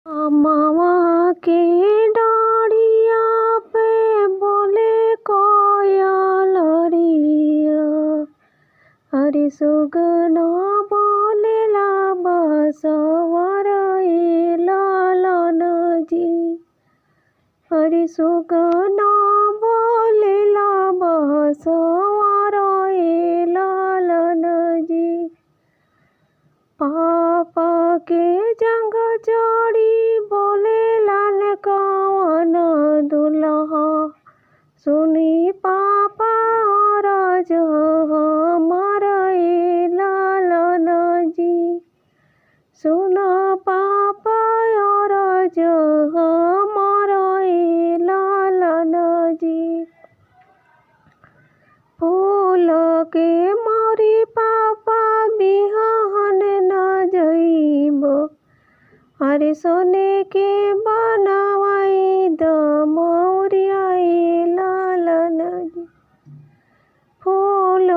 अमवा के डाढ़िया पे बोले कोयलरिया, हरि सुगना बोलेला बसवर लालन जी। हरि सुगना बोलेला बसवर लालन जी। पापा के जंग चढ़ी बोले लाल कवन दुल्हा, सुनी पापा राज हमारे लालन जी। सुना पापा राज हमारे लालन जी। फूल के मोरी पापा बिहान न जइबो, हरे सोने के बनवाई द मोरिया लालन जी। फूल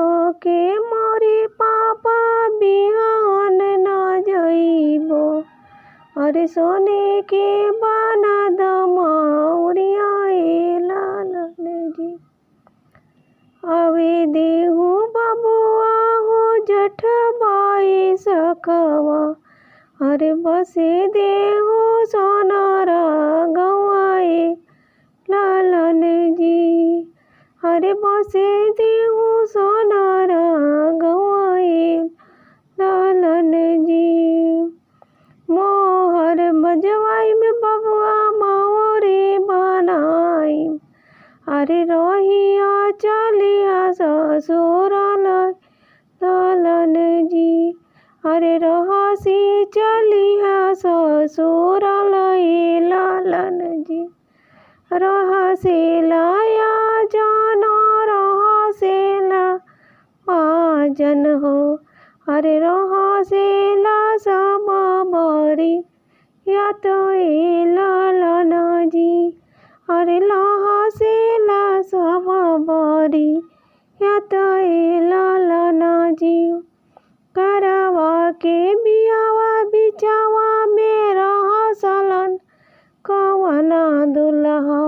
के मोरी पापा बिहान न जइबो, हरे सोने के बना द मोरिया लालन जी। अवे देहु बबुआ हो जठबाई सखवा, हरे बसे देहु सोनारा गवाए लालन जी। हरे बसे देहु सोनारा गवाए लालन जी। मोहर बजवाई में बबुआ माओरे बनाई, हरे रोहिया चलिया ससुरालय लालन जी। हरे रहसी चलिया ससुरालय लालन जी। रहसे लाया जाना रहसे ला पाजन हो, हरे रहसे ला सब बरी या तो लालन जी। हरे रहसे ला सब बरी या तो लालन जी। करवा के बियावा बिचावा में रहसलन कवना दुल्हा,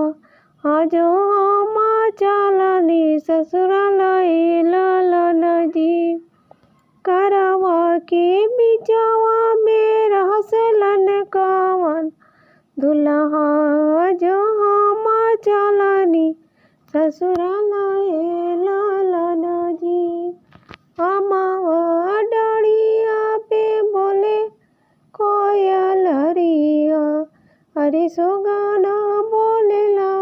हजो हम चलनी ससुरालय लालन जी। करवा के बिचावा में रहसलन कवन दुल्हा, जो हम चलनी ससुरालय लालन जी। अमवा डाढ़िया पे बोले कोयलरिया, हरि सुगना बोलेला